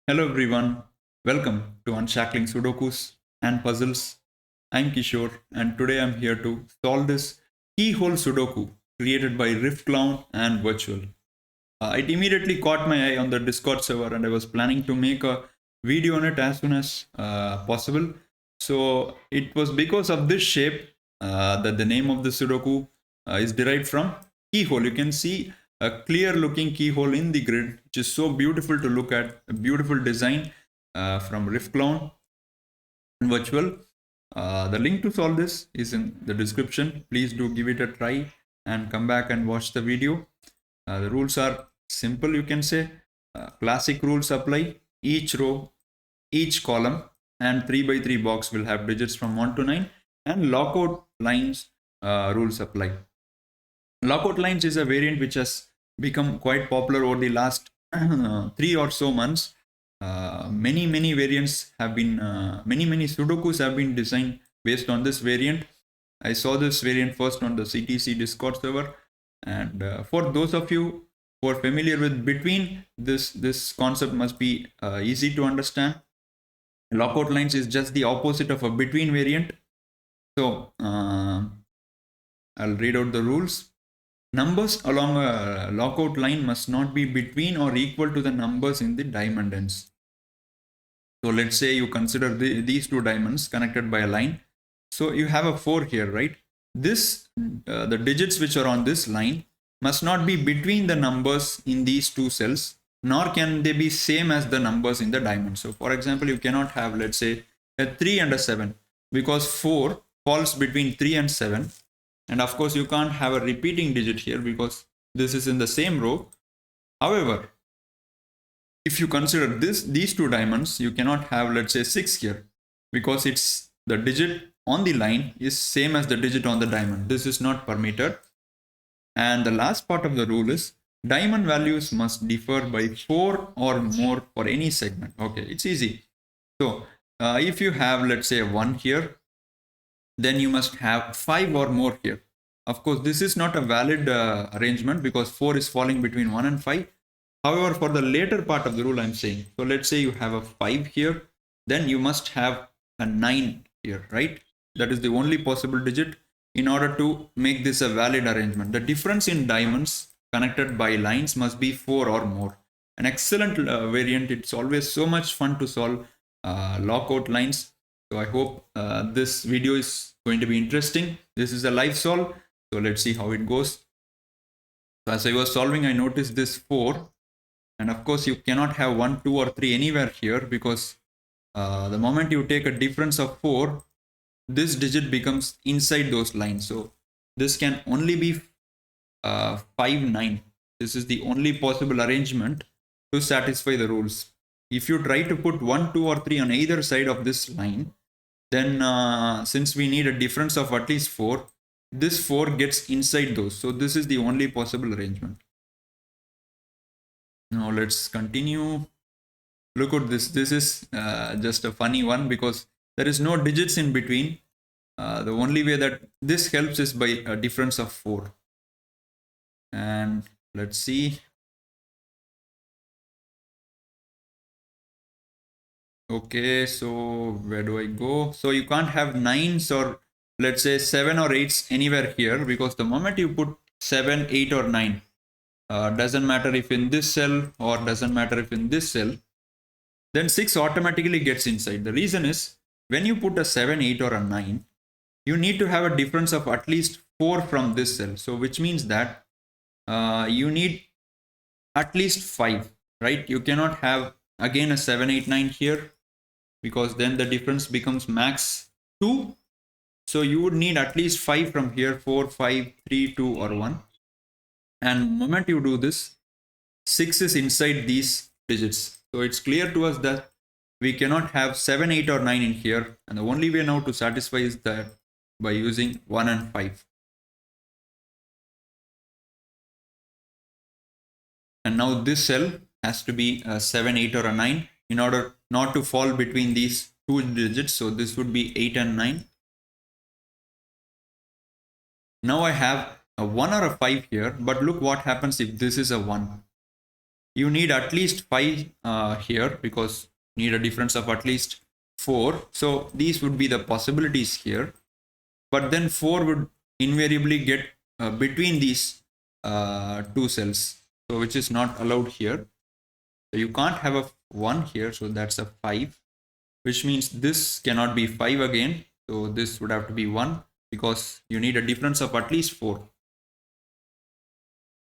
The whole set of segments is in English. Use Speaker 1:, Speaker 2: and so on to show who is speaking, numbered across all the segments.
Speaker 1: Hello everyone, welcome to Unshackling Sudokus and Puzzles. I'm Kishore and today I'm here to solve this keyhole Sudoku created by RiffClown and Virtual. It immediately caught my eye on the Discord server and I was planning to make a video on it as soon as possible. So it was because of this shape that the name of the Sudoku is derived from keyhole. You can see a clear looking keyhole in the grid, which is so beautiful to look at. A beautiful design from RiffClown and Virtual. The link to solve this is in the description. Please do give it a try and come back and watch the video. The rules are simple, you can say. Classic rules apply. Each row, each column, and 3 by 3 box will have digits from 1 to 9, and lockout lines rules apply. Lockout lines is a variant which has become quite popular over the last 3 or so months. Many variants have been, many Sudokus have been designed based on this variant. I saw this variant first on the CTC Discord server, and for those of you who are familiar with between, this concept must be easy to understand. Lockout lines is just the opposite of a between variant. So I'll read out the rules. Numbers along a lockout line must not be between or equal to the numbers in the diamond ends. So let's say you consider these two diamonds connected by a line. So you have a 4 here, right? The digits which are on this line must not be between the numbers in these two cells, nor can they be same as the numbers in the diamond. So for example, you cannot have, let's say, a 3 and a 7, because 4 falls between 3 and 7. And of course, you can't have a repeating digit here because this is in the same row. However, if you consider these two diamonds, you cannot have, let's say, 6 here, because it's the digit on the line is same as the digit on the diamond. This is not permitted. And the last part of the rule is diamond values must differ by 4 or more for any segment. Okay, it's easy. So if you have, let's say, 1 here, then you must have 5 or more here. Of course, this is not a valid arrangement because 4 is falling between 1 and 5. However, for the later part of the rule, I'm saying, so let's say you have a 5 here, then you must have a 9 here, right? That is the only possible digit in order to make this a valid arrangement. The difference in diamonds connected by lines must be 4 or more. An excellent variant. It's always so much fun to solve lockout lines. So I hope this video is going to be interesting. This is a live solve. So let's see how it goes. So as I was solving, I noticed this 4. And of course, you cannot have 1, 2, or 3 anywhere here, because the moment you take a difference of 4, this digit becomes inside those lines. So this can only be 5, 9. This is the only possible arrangement to satisfy the rules. If you try to put 1, 2, or 3 on either side of this line, then since we need a difference of at least 4, this 4 gets inside those. So this is the only possible arrangement. Now let's continue. Look at this. This is just a funny one because there is no digits in between. The only way that this helps is by a difference of 4. And let's see. Okay, so where do I go? So you can't have 9s or, let's say, 7 or 8s anywhere here, because the moment you put 7, 8, or 9, doesn't matter if in this cell or doesn't matter if in this cell, then 6 automatically gets inside. The reason is, when you put a 7, 8, or a 9, you need to have a difference of at least 4 from this cell. So which means that you need at least 5, right? You cannot have again a 7, 8, 9 here, because then the difference becomes max 2. So you would need at least 5 from here: 4, 5, 3, 2, or 1. And the moment you do this, 6 is inside these digits. So it's clear to us that we cannot have 7, 8, or 9 in here. And the only way now to satisfy is that by using 1 and 5. And now this cell has to be a 7, 8, or a 9 in order not to fall between these two digits. So this would be 8 and 9. Now I have a 1 or a 5 here, but look what happens if this is a 1. you need at least 5 here, because you need a difference of at least 4. So these would be the possibilities here. But then 4 would invariably get between these two cells, so which is not allowed here. So you can't have a 1 here, so that's a 5, which means this cannot be 5 again. So this would have to be 1, because you need a difference of at least 4.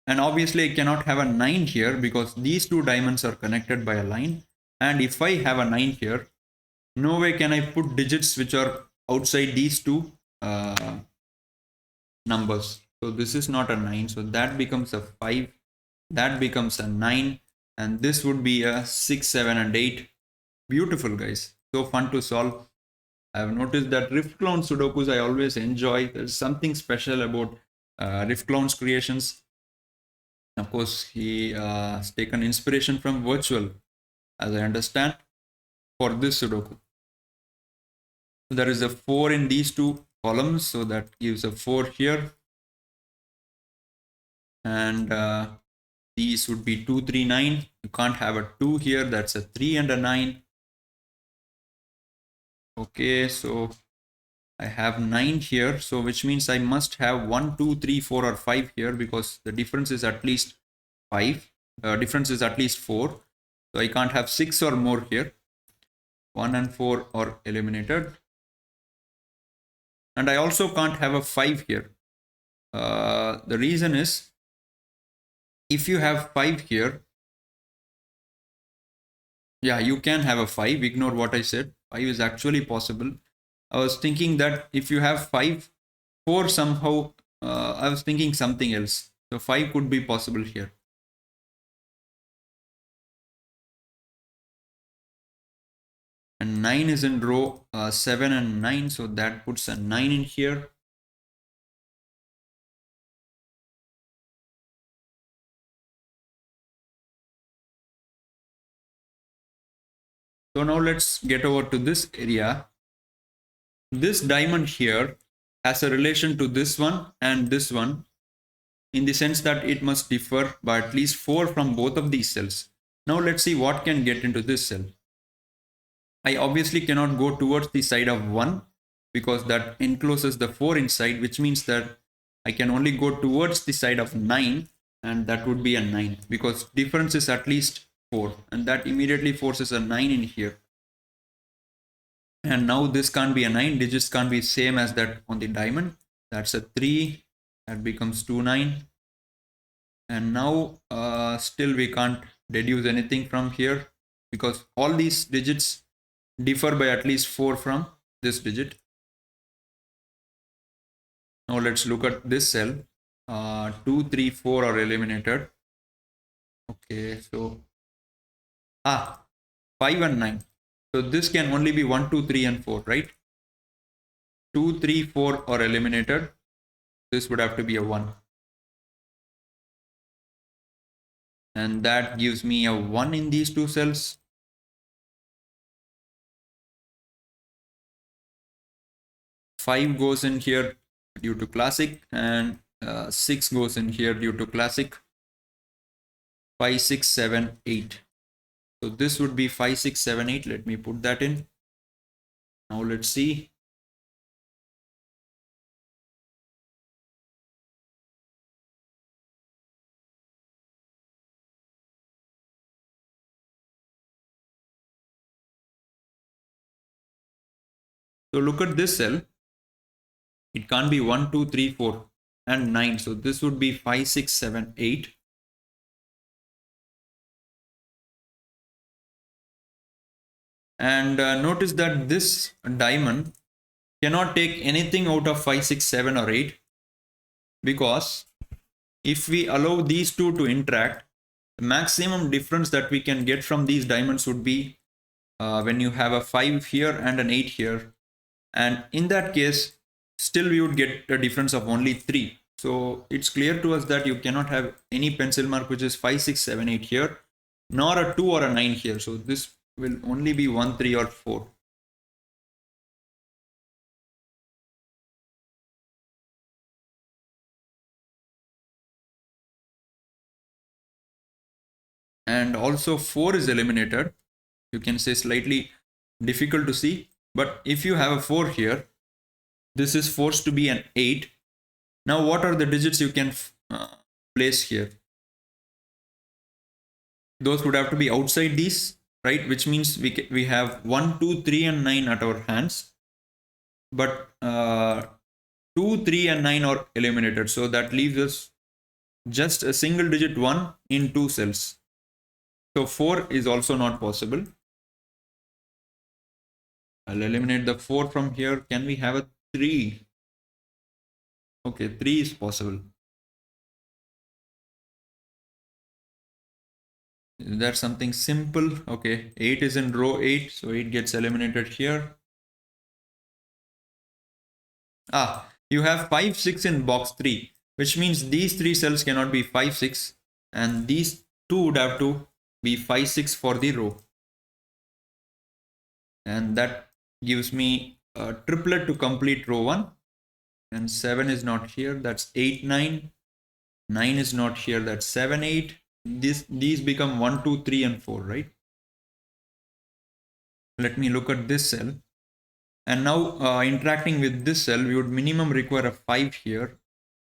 Speaker 1: And obviously I cannot have a 9 here, because these two diamonds are connected by a line. And if I have a 9 here, no way can I put digits which are outside these two numbers. So this is not a 9, so that becomes a 5, that becomes a 9, and this would be a 6, 7 and 8. Beautiful, guys, so fun to solve. I have noticed that Rift Clown Sudokus I always enjoy. There's something special about Rift Clown's creations. Of course, he has taken inspiration from Virtual, as I understand, for this Sudoku. So there is a 4 in these two columns, so that gives a 4 here. And these would be 2, 3, 9. You can't have a 2 here, that's a 3 and a 9. Okay, so I have 9 here, so which means I must have 1, 2, 3, 4 or 5 here, because the difference is at least 5. Difference is at least 4. So I can't have 6 or more here. 1 and 4 are eliminated. And I also can't have a 5 here. The reason is, if you have 5 here, yeah, you can have a 5. Ignore what I said. 5 is actually possible. I was thinking that if you have 5, 4 somehow, I was thinking something else. So 5 could be possible here. And 9 is in row 7 and 9, so that puts a 9 in here. So now let's get over to this area. This diamond here has a relation to this one and this one, in the sense that it must differ by at least 4 from both of these cells. Now let's see what can get into this cell. I obviously cannot go towards the side of 1, because that encloses the 4 inside, which means that I can only go towards the side of 9, and that would be a 9, because difference is at least 4, and that immediately forces a 9 in here. And now this can't be a 9, digits can't be same as that on the diamond. That's a 3, that becomes 2, 9. And now still we can't deduce anything from here, because all these digits differ by at least 4 from this digit. Now let's look at this cell. 2, 3, 4 are eliminated. Okay, so 5 and 9. So this can only be 1, 2, 3 and 4, right? 2, 3, 4 are eliminated. This would have to be a 1. And that gives me a 1 in these two cells. 5 goes in here due to classic, and 6 goes in here due to classic. 5, 6, 7, 8. So this would be 5, 6, 7, 8. Let me put that in. Now let's see. So look at this cell. It can't be 1, 2, 3, 4 and 9. So this would be 5, 6, 7, 8. And notice that this diamond cannot take anything out of 5, 6, 7 or 8, because if we allow these two to interact, the maximum difference that we can get from these diamonds would be when you have a 5 here and an 8 here. And in that case, still we would get a difference of only 3. So it's clear to us that you cannot have any pencil mark which is 5, 6, 7, 8 here, nor a 2 or a 9 here. So this will only be 1, 3 or 4. and also 4 is eliminated. You can say slightly difficult to see, but if you have a 4 here, this is forced to be an 8. Now what are the digits you can place here? Those would have to be outside these, right? Which means we have 1, 2, 3 and 9 at our hands, but 2, 3 and 9 are eliminated, so that leaves us just a single digit 1 in 2 cells. So 4 is also not possible. I'll eliminate the 4 from here. Can we have a 3? Okay, 3 is possible. Is there something simple? Okay, 8 is in row 8, so 8 gets eliminated here. You have 5, 6 in box 3, which means these 3 cells cannot be 5, 6, and these 2 would have to be 5, 6 for the row. And that gives me a triplet to complete row 1. And 7 is not here, that's 8, 9. 9 is not here, that's 7, 8. These become 1, 2, 3 and 4, right? Let me look at this cell. And now interacting with this cell, we would minimum require a 5 here.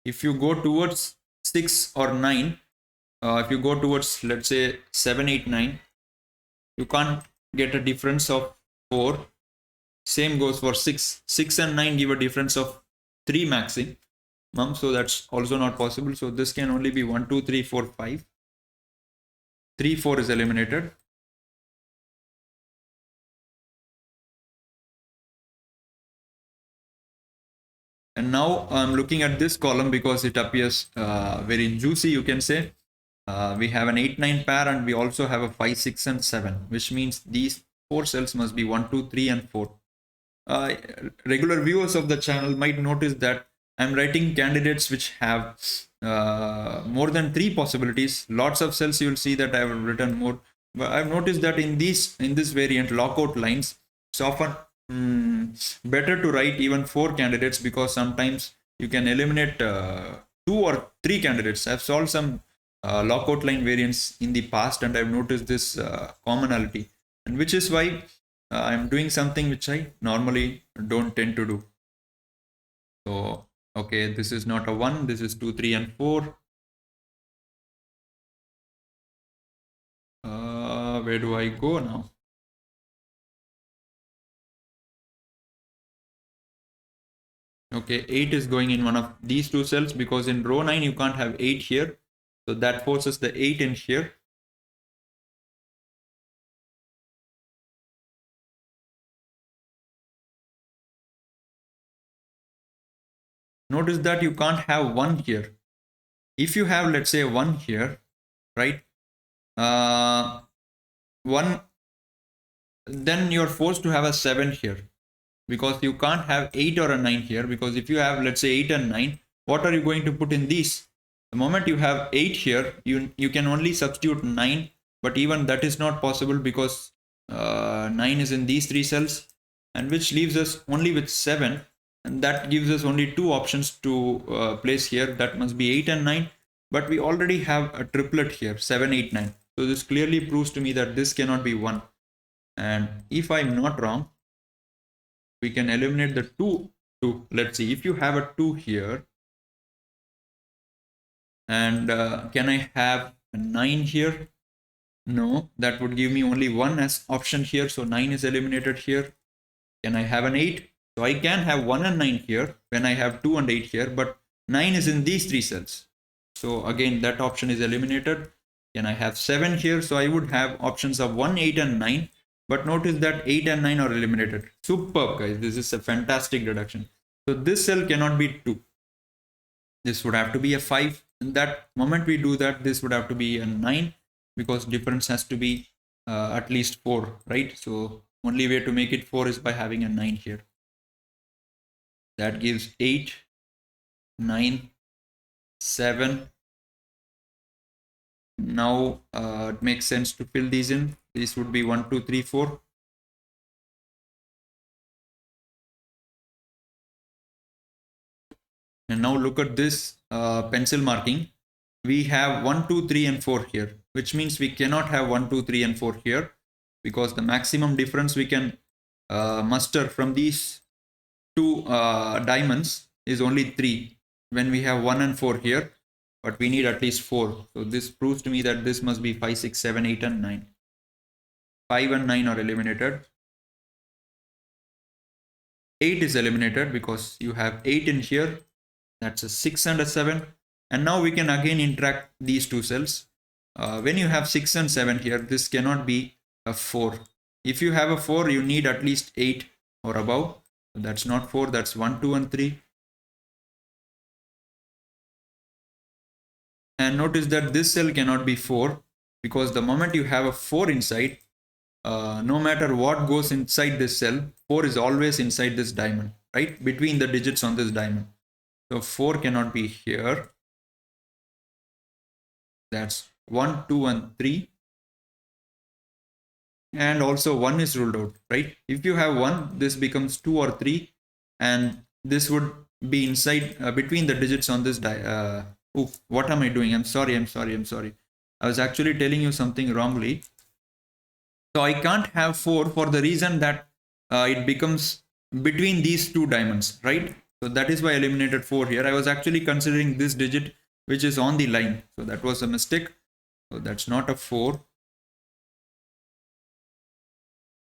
Speaker 1: If you go towards 6 or 9, if you go towards, let's say, 7, 8, 9, you can't get a difference of 4. Same goes for 6. 6 and 9 give a difference of 3 maximum. So that's also not possible. So this can only be 1, 2, 3, 4, 5. 3, 4 is eliminated. And now I'm looking at this column because it appears very juicy, you can say. We have an 8, 9 pair, and we also have a 5, 6 and 7, which means these 4 cells must be 1, 2, 3 and 4. Regular viewers of the channel might notice that I'm writing candidates which have more than 3 possibilities. Lots of cells you will see that I have written more. But I've noticed that in this variant, lockout lines, it's often better to write even 4 candidates, because sometimes you can eliminate 2 or 3 candidates. I've solved some lockout line variants in the past, and I've noticed this commonality, and which is why I'm doing something which I normally don't tend to do. So, okay, this is not a 1, this is 2, 3 and 4. Where do I go now? Okay, 8 is going in one of these 2 cells, because in row 9 you can't have 8 here. So that forces the 8 in here. Notice that you can't have 1 here. If you have, let's say, 1 here, right? 1, then you're forced to have a 7 here, because you can't have 8 or a 9 here, because if you have, let's say, 8 and 9, what are you going to put in these? The moment you have 8 here, you can only substitute 9, but even that is not possible, because 9 is in these 3 cells, and which leaves us only with 7, and that gives us only 2 options to place here. That must be 8 and 9, but we already have a triplet here, 7, 8, 9. So this clearly proves to me that this cannot be 1. And if I'm not wrong, we can eliminate the 2. Let's see, if you have a 2 here, and can I have a 9 here? No, that would give me only 1 as option here, so 9 is eliminated here. Can I have an 8? So I can have 1 and 9 here when I have 2 and 8 here, but 9 is in these 3 cells. So again, that option is eliminated. Can I have 7 here? So I would have options of 1, 8 and 9. But notice that 8 and 9 are eliminated. Superb, guys. This is a fantastic deduction. So this cell cannot be 2. This would have to be a 5. And that moment we do that, this would have to be a 9, because difference has to be at least 4, right? So only way to make it 4 is by having a 9 here. That gives 8, 9, 7. Now it makes sense to fill these in. This would be 1, 2, 3, 4. And now look at this pencil marking. We have 1, 2, 3 and 4 here. which means we cannot have 1, 2, 3, and 4 here, because the maximum difference we can muster from these two diamonds is only 3 when we have 1 and 4 here, but we need at least 4. So this proves to me that this must be 5, 6, 7, 8, and 9. 5 and 9 are eliminated. 8 is eliminated because you have 8 in here. That's a 6 and a 7. And now we can again interact these two cells. When you have 6 and 7 here, this cannot be a 4. If you have a 4, you need at least 8 or above. So that's not 4, that's 1, 2, and 3. And notice that this cell cannot be 4, because the moment you have a 4 inside, no matter what goes inside this cell, 4 is always inside this diamond, right? Between the digits on this diamond. So 4 cannot be here. That's 1, 2, and 3. And also 1 is ruled out, right? If you have 1, this becomes 2 or 3, and this would be inside between the digits on this what am I doing? I'm sorry. I was actually telling you something wrongly. So I can't have 4 for the reason that it becomes between these two diamonds, right? So that is why I eliminated 4 here. I was actually considering this digit which is on the line. So that was a mistake. So that's not a 4.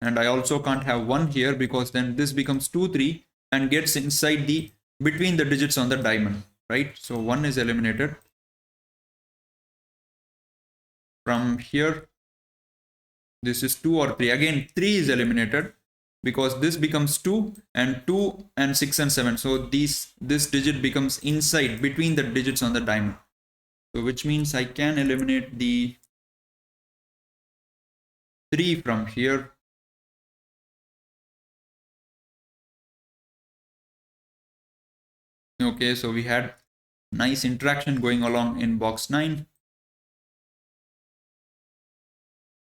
Speaker 1: And I also can't have 1 here, because then this becomes 2, 3 and gets inside the between the digits on the diamond, right? So 1 is eliminated. From here, this is 2 or 3. Again, 3 is eliminated because this becomes 2 and 2 and 6 and 7. So this digit becomes inside between the digits on the diamond. So which means I can eliminate the 3 from here. Okay, so we had nice interaction going along in box 9.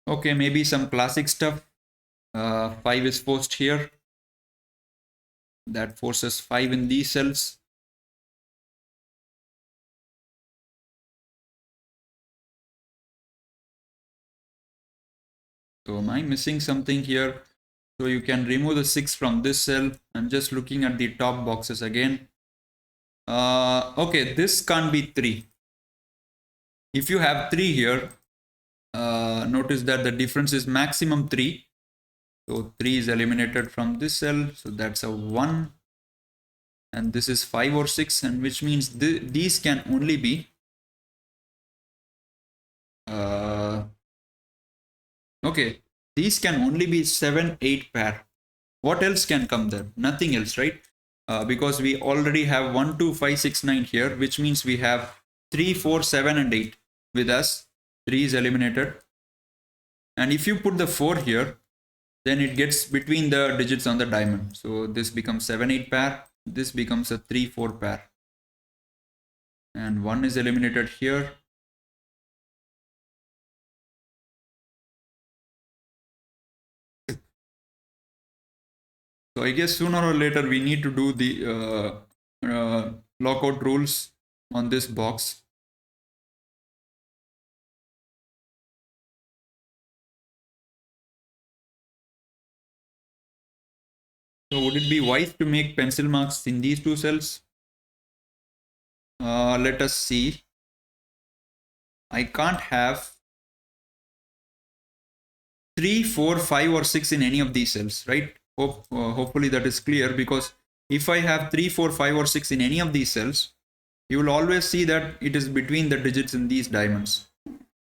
Speaker 1: Okay, maybe some classic stuff. 5 is forced here. That forces 5 in these cells. So am I missing something here? So you can remove the 6 from this cell. I'm just looking at the top boxes again. Okay, this can't be 3. If you have 3 here, notice that the difference is maximum 3. So 3 is eliminated from this cell. So that's a 1. And this is 5 or 6, and which means these can only be okay, these can only be 7, 8 pair. What else can come there? Nothing else, right? Because we already have 1, 2, 5, 6, 9 here, which means we have 3, 4, 7, and 8 with us. 3 is eliminated. And if you put the 4 here, then it gets between the digits on the diamond. So this becomes 7, 8 pair. This becomes a 3, 4 pair. And 1 is eliminated here. So I guess sooner or later we need to do the lockout rules on this box. So would it be wise to make pencil marks in these two cells? Let us see. I can't have 3, 4, 5, or 6 in any of these cells, right? Hopefully that is clear, because if I have 3, 4, 5, or 6 in any of these cells, you will always see that it is between the digits in these diamonds.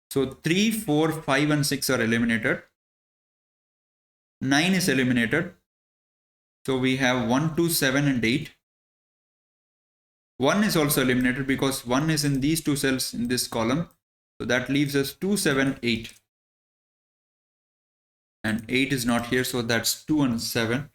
Speaker 1: So 3, 4, 5, and 6 are eliminated. 9 is eliminated. So we have 1, 2, 7, and 8. 1 is also eliminated because 1 is in these two cells in this column. So that leaves us 2, 7, 8. And 8 is not here, so that's 2 and 7.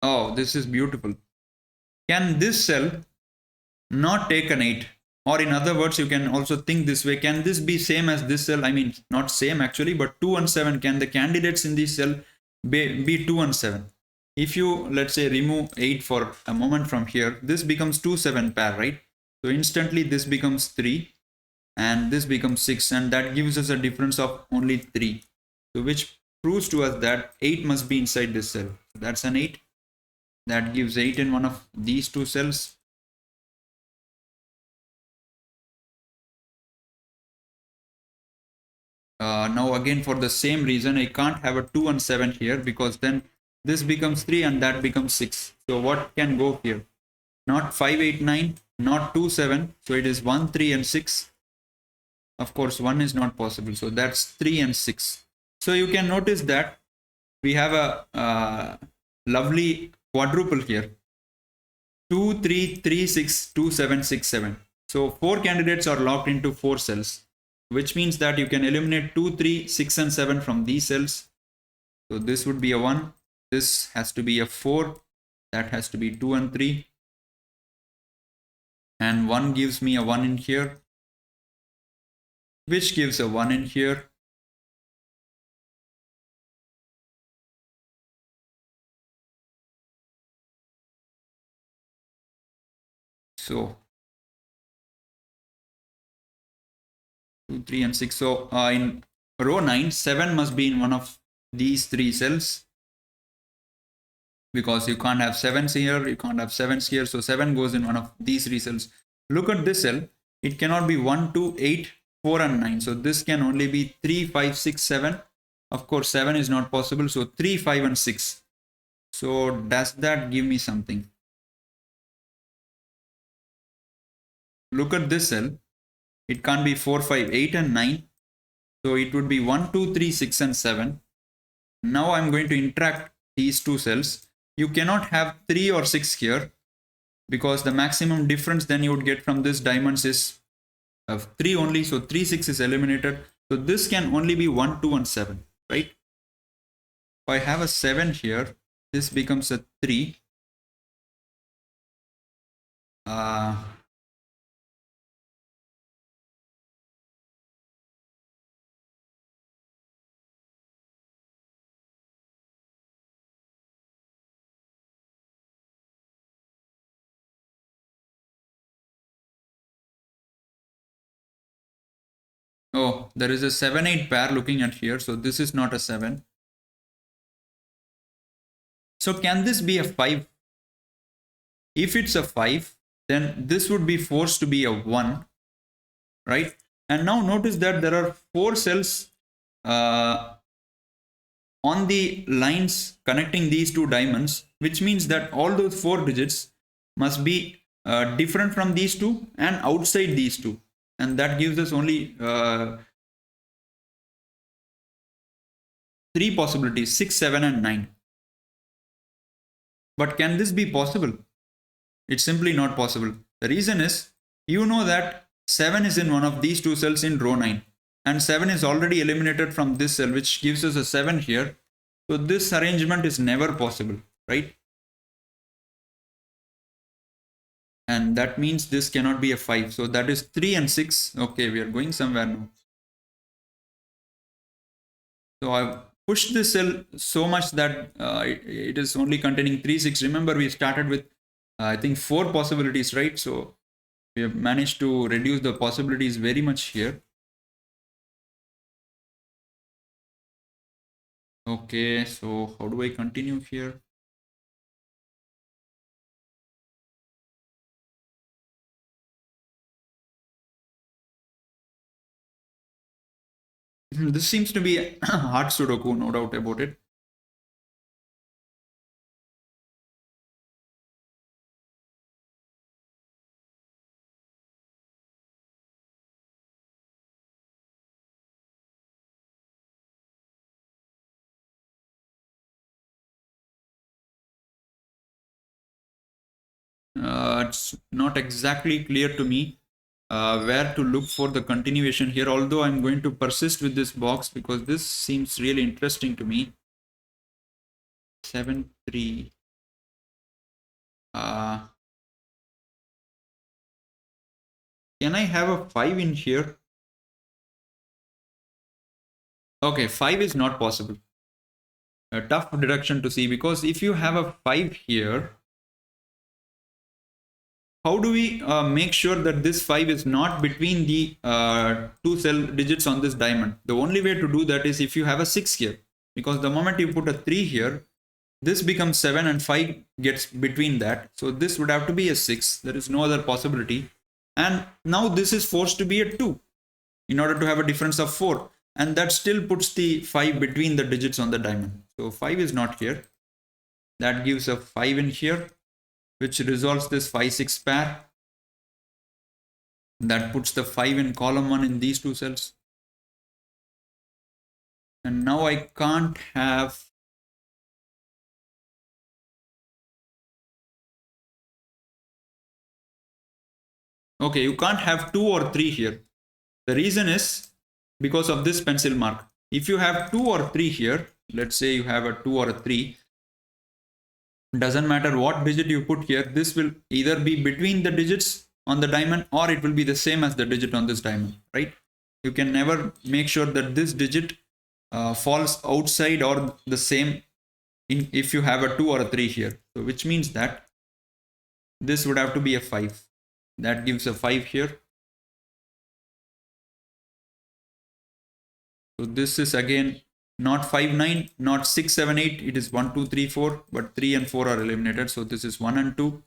Speaker 1: Oh, this is beautiful. can this cell not take an 8? Or in other words, you can also think this way, can this be same as this cell? I mean, not same actually, but 2 and 7, can the candidates in this cell be 2 and 7? If you, let's say, remove 8 for a moment from here, this becomes 2 7 pair, right? So instantly this becomes 3 and this becomes 6, and that gives us a difference of only 3. So which proves to us that 8 must be inside this cell. That's an 8. That gives 8 in one of these two cells. Now again, for the same reason, I can't have a 2 and 7 here, because then this becomes 3 and that becomes 6. So what can go here? Not 5 8 9, not 2 7. So it is 1 3 and 6. Of course 1 is not possible, so that's 3 and 6. So you can notice that we have a lovely quadruple here: 2 3 3 6 2 7 6 7. So 4 candidates are locked into 4 cells, which means that you can eliminate 2 3 6 and 7 from these cells. So this would be a 1, this has to be a 4, that has to be 2 and 3, and 1 gives me a 1 in here, which gives a 1 in here. So 2 3 and 6. So in row 9, 7 must be in one of these 3 cells, because you can't have 7s here, you can't have 7s here, so 7 goes in one of these 3 cells. Look at this cell, it cannot be 1 2 8 4 and 9, so this can only be 3 5 6 7. Of course 7 is not possible, so 3 5 and 6. So does that give me something? Look at this cell, it can't be 4 5 8 and 9, so it would be 1 2 3 6 and 7. Now I'm going to interact these two cells. You cannot have 3 or 6 here, because the maximum difference then you would get from this diamonds is 3 only, so 3 6 is eliminated. So this can only be 1 2 and 7, right? If I have a 7 here, this becomes a 3. Oh, there is a 7 8 pair looking at here, so this is not a 7. So can this be a 5? If it's a 5, then this would be forced to be a 1, right? And now notice that there are 4 cells on the lines connecting these two diamonds, which means that all those 4 digits must be different from these two and outside these two, and that gives us only 3 possibilities: 6 7 and 9. But can this be possible? It's simply not possible. The reason is, you know that 7 is in one of these two cells in row 9, and 7 is already eliminated from this cell, which gives us a 7 here. So this arrangement is never possible, right? And that means this cannot be a 5. So that is 3 and 6. Okay, we are going somewhere now. So I've pushed this cell so much that it is only containing 3 6. Remember, we started with I think 4 possibilities, right? So we have managed to reduce the possibilities very much here. Okay, so how do I continue here? This seems to be a hard Sudoku, no doubt about it. It's not exactly clear to me where to look for the continuation here, although I'm going to persist with this box because this seems really interesting to me. 7 3. Can I have a 5 in here? Okay, 5 is not possible. A tough deduction to see, because if you have a 5 here, how do we make sure that this 5 is not between the two cell digits on this diamond? The only way to do that is if you have a 6 here, because the moment you put a 3 here, this becomes 7 and 5 gets between that. So this would have to be a 6. There is no other possibility. And now this is forced to be a 2 in order to have a difference of 4. And that still puts the 5 between the digits on the diamond. So 5 is not here. That gives a 5 in here, which resolves this 5-6 pair. That puts the 5 in column 1 in these two cells. And now I can't have... Okay, you can't have 2 or 3 here. The reason is because of this pencil mark. If you have 2 or 3 here, let's say you have a 2 or a 3, doesn't matter what digit you put here, this will either be between the digits on the diamond or it will be the same as the digit on this diamond, right? You can never make sure that this digit falls outside or the same if you have a 2 or a 3 here. So which means that this would have to be a 5. That gives a 5 here. So this is again not 5, 9, not 6, 7, 8. It is 1, 2, 3, 4. But 3 and 4 are eliminated. So this is 1 and 2.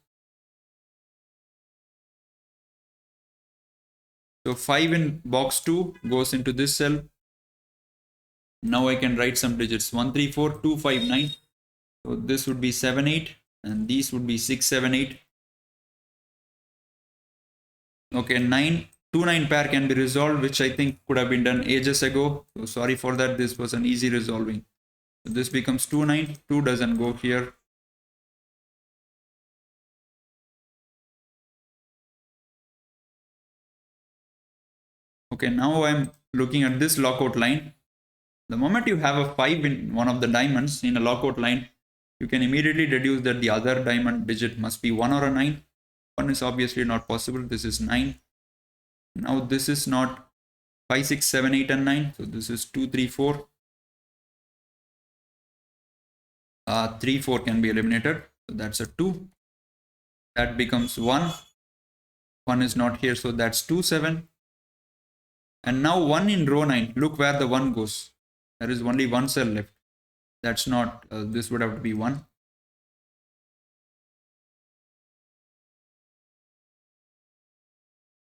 Speaker 1: So 5 in box 2 goes into this cell. Now I can write some digits. 1, 3, 4, 2, 5, 9. So this would be 7, 8. And these would be 6, 7, 8. Okay, 9. 2-9 pair can be resolved, which I think could have been done ages ago. So sorry for that. This was an easy resolving. So this becomes 2-9. 2 doesn't go here. Okay, now I'm looking at this lockout line. The moment you have a 5 in one of the diamonds in a lockout line, you can immediately deduce that the other diamond digit must be 1 or a 9. 1 is obviously not possible. This is 9. Now this is not 5, 6, 7, 8 and 9. So this is 2, 3, 4. 3, 4 can be eliminated. So that's a 2. That becomes 1. 1 is not here. So that's 2, 7. And now 1 in row 9. Look where the 1 goes. There is only one cell left. That's not, this would have to be 1.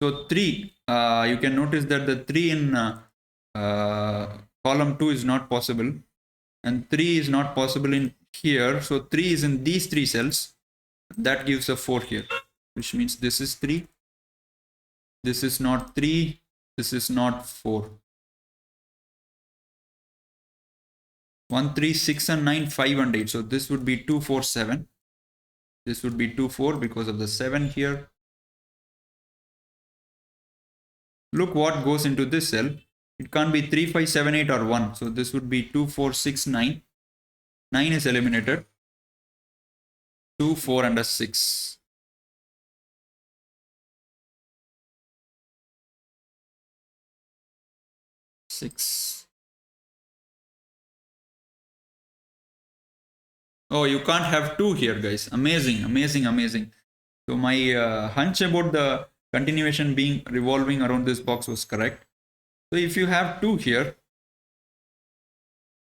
Speaker 1: So 3, you can notice that the 3 in column 2 is not possible. And 3 is not possible in here. So 3 is in these 3 cells. That gives a 4 here, which means this is 3. This is not 3. This is not 4. 1, 3, 6 and 9, 5 and 8. So this would be 2, 4, 7. This would be 2, 4 because of the 7 here. Look what goes into this cell. It can't be 3, 5, 7, 8 or 1. So this would be 2, 4, 6, 9. 9 is eliminated. 2, 4 and a 6. Oh, you can't have 2 here, guys. Amazing, amazing, amazing. So my hunch about the continuation being revolving around this box was correct. So if you have 2 here,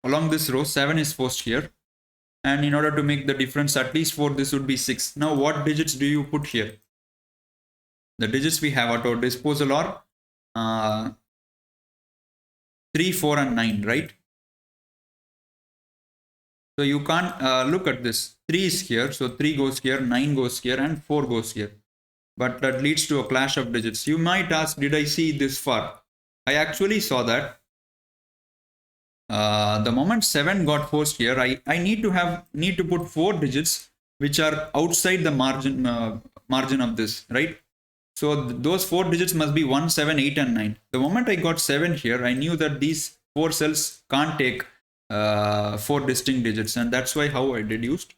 Speaker 1: along this row, 7 is forced here. And in order to make the difference at least 4, this would be 6. Now what digits do you put here? The digits we have at our disposal are 3, 4 and 9, right? So you can't look at this. 3 is here, so 3 goes here, 9 goes here and 4 goes here. But that leads to a clash of digits. You might ask, did I see this far? I actually saw that. The moment 7 got forced here, I need to put 4 digits which are outside the margin of this, right? So those 4 digits must be 1, 7, 8 and 9. The moment I got 7 here, I knew that these 4 cells can't take 4 distinct digits, and that's why how I deduced.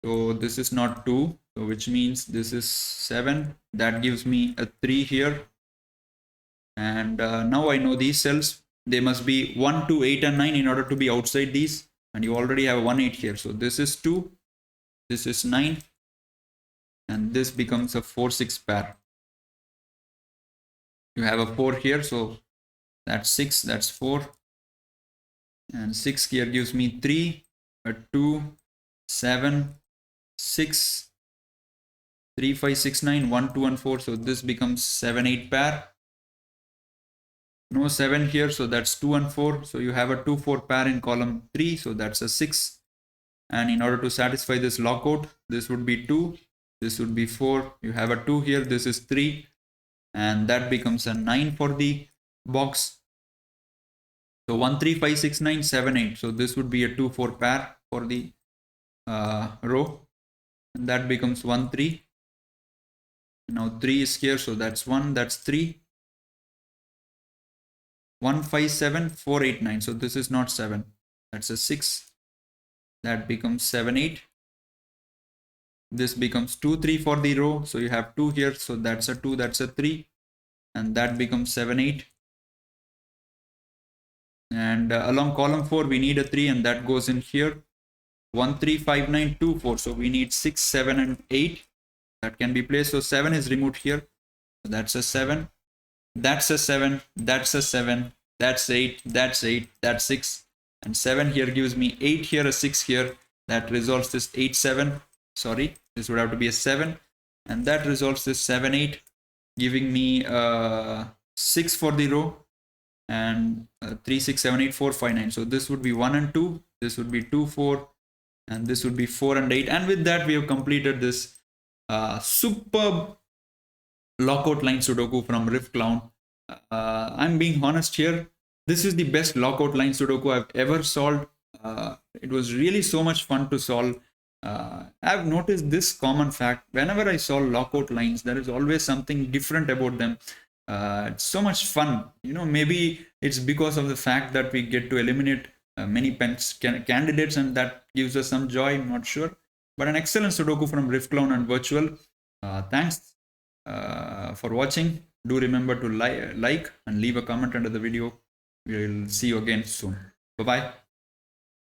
Speaker 1: So this is not 2, so which means this is 7. That gives me a 3 here. And now I know these cells, they must be 1, 2, 8 and 9 in order to be outside these. And you already have 1, 8 here. So this is 2, this is 9, and this becomes a 4, 6 pair. You have a 4 here, so that's 6, that's 4. And 6 here gives me 3, a 2, 7, 6, 3, 5, 6, 9, 1, 2, and 4. So this becomes 7, 8 pair. No 7 here, so that's 2 and 4. So you have a 2, 4 pair in column 3, so that's a 6. And in order to satisfy this lockout, this would be 2, this would be 4. You have a 2 here, this is 3. And that becomes a 9 for the box. So 1, 3, 5, 6, 9, 7, 8. So this would be a 2, 4 pair for the row. And that becomes 1, 3. Now 3 is here, so that's 1, that's 3. 1, 5, 7, 4, 8, 9. So this is not 7. That's a 6. That becomes 7, 8. This becomes 2, 3 for the row. So you have 2 here. So that's a 2, that's a 3. And that becomes 7, 8. And along column 4, we need a 3, and that goes in here. 1, 3, 5, 9, 2, 4. So we need 6, 7, and 8. That can be placed. So 7 is removed here. So that's a 7. That's a 7. That's a 7. That's 8. That's 8. That's 6. And 7 here gives me 8 here, a 6 here. That resolves this 8, 7. Sorry, this would have to be a 7. And that resolves this 7, 8, giving me 6 for the row. And 3, 6, 7, 8, 4, 5, 9. So this would be 1 and 2. This would be 2, 4. And this would be 4 and 8. And with that, we have completed this superb lockout line Sudoku from RiffClown. I'm being honest here. This is the best lockout line Sudoku I've ever solved. It was really so much fun to solve. I've noticed this common fact. Whenever I solve lockout lines, there is always something different about them. It's so much fun. Maybe it's because of the fact that we get to eliminate many candidates, and that gives us some joy. I'm not sure. But an excellent Sudoku from RiffClown and Virtual. Thanks for watching. Do remember to like and leave a comment under the video. We'll see you again soon. Bye bye.